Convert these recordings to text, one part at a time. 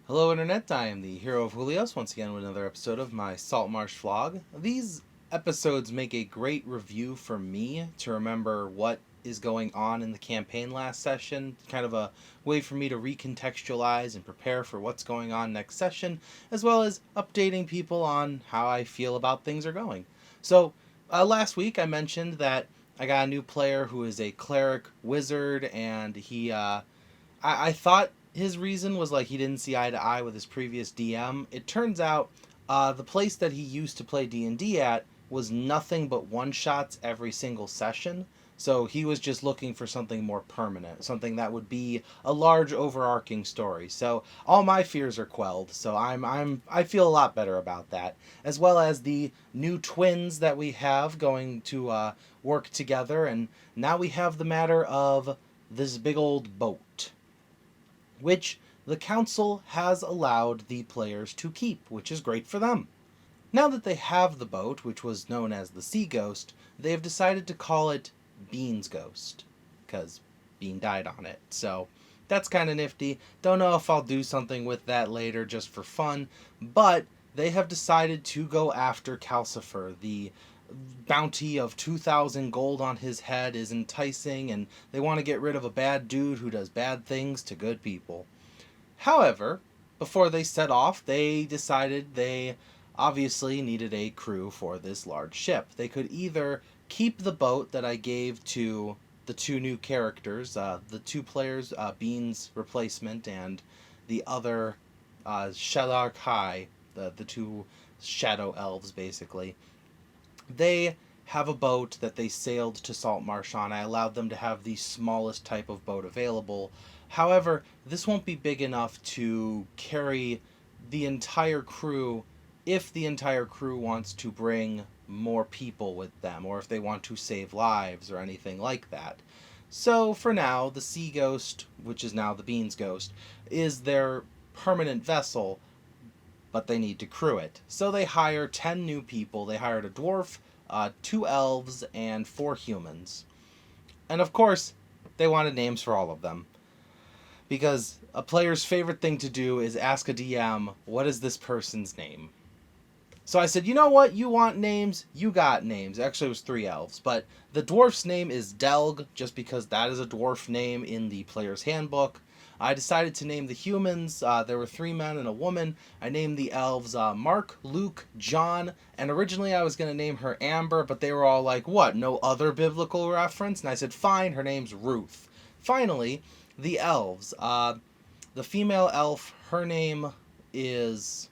Hello Internet, I am the hero of Julios, once again with another episode of my Saltmarsh vlog. These episodes make a great review for me to remember what is going on in the campaign last session, kind of a way for me to recontextualize and prepare for what's going on next session, as well as updating people on how I feel about things are going. So, last week I mentioned that I got a new player who is a cleric wizard, and I thought his reason was like he didn't see eye to eye with his previous DM. It turns out the place that he used to play D&D at was nothing but one-shots every single session. So he was just looking for something more permanent, something that would be a large overarching story. So all my fears are quelled. So I feel a lot better about that, as well as the new twins that we have going to work together. And now we have the matter of this big old boat, which the council has allowed the players to keep, which is great for them. Now that they have the boat, which was known as the Sea Ghost, they have decided to call it Bean's Ghost, because Bean died on it. So that's kind of nifty. Don't know if I'll do something with that later just for fun, but they have decided to go after Calcifer. The bounty of 2,000 gold on his head is enticing, and they want to get rid of a bad dude who does bad things to good people. However, before they set off, they decided they obviously needed a crew for this large ship. They could either keep the boat that I gave to the two new characters, the two players, Bean's replacement, and the other Shalar Kai, the two shadow elves, basically. They have a boat that they sailed to Saltmarsh on. I allowed them to have the smallest type of boat available. However, this won't be big enough to carry the entire crew if the entire crew wants to bring more people with them, or if they want to save lives or anything like that. So for now, the Sea Ghost, which is now the Beans Ghost, is their permanent vessel, but they need to crew it. So they hire 10 new people. They hired a dwarf, 2 elves, and 4 humans. And of course, they wanted names for all of them, because a player's favorite thing to do is ask a DM, what is this person's name? So I said, you know what, you want names? You got names. Actually, it was 3 elves, but the dwarf's name is Delg, just because that is a dwarf name in the player's handbook. I decided to name the humans. There were 3 men and a woman. I named the elves Mark, Luke, John, and originally I was going to name her Amber, but they were all like, what, no other biblical reference? And I said, fine, her name's Ruth. Finally, the elves. The female elf, her name is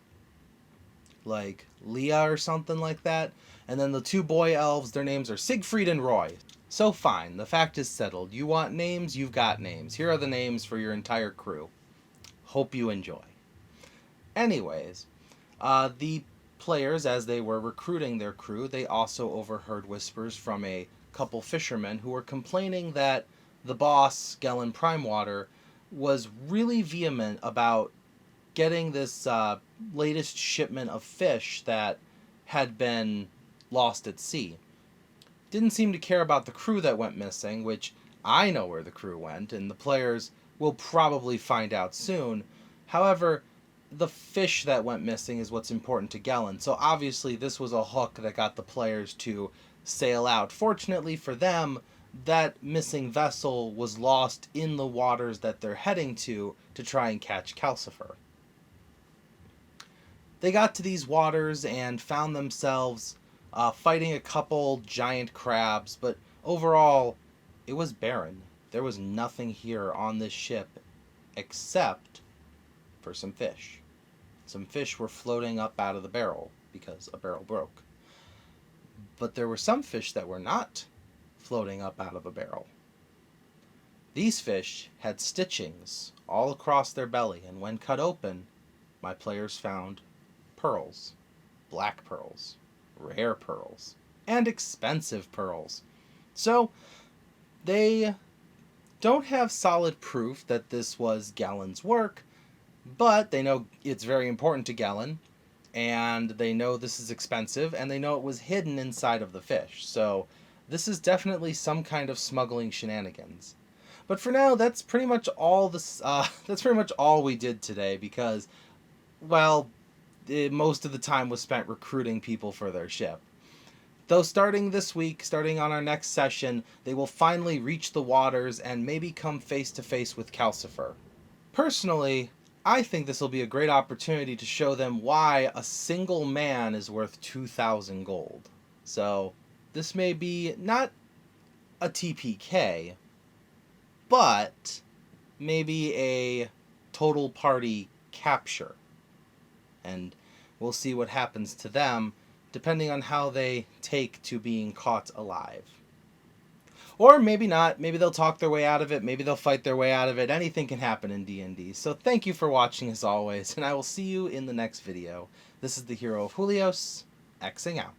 like Leah or something like that. And then the 2 boy elves, their names are Siegfried and Roy. So fine, the fact is settled. You want names, you've got names. Here are the names for your entire crew. Hope you enjoy. Anyways, the players, as they were recruiting their crew, they also overheard whispers from a couple fishermen who were complaining that the boss, Gellin Primewater, was really vehement about getting this latest shipment of fish that had been lost at sea. Didn't seem to care about the crew that went missing, which I know where the crew went, and the players will probably find out soon. However, the fish that went missing is what's important to Gellin, so obviously this was a hook that got the players to sail out. Fortunately for them, that missing vessel was lost in the waters that they're heading to try and catch Calcifer. They got to these waters and found themselves fighting a couple giant crabs, but overall, it was barren. There was nothing here on this ship except for some fish. Some fish were floating up out of the barrel because a barrel broke. But there were some fish that were not floating up out of a barrel. These fish had stitchings all across their belly, and when cut open, my players found pearls, black pearls, rare pearls, and expensive pearls. So they don't have solid proof that this was Gallen's work, but they know it's very important to Gellin, and they know this is expensive, and they know it was hidden inside of the fish. So this is definitely some kind of smuggling shenanigans. But for now, that's pretty much all that's pretty much all we did today because, well, most of the time was spent recruiting people for their ship. Though starting this week, starting on our next session, they will finally reach the waters and maybe come face to face with Calcifer. Personally, I think this will be a great opportunity to show them why a single man is worth 2,000 gold. So, this may be not a TPK, but maybe a total party capture. And we'll see what happens to them depending on how they take to being caught alive. Or maybe not. Maybe they'll talk their way out of it. Maybe they'll fight their way out of it. Anything can happen in D&D. So thank you for watching as always, and I will see you in the next video. This is the Hero of Julios, Xing out.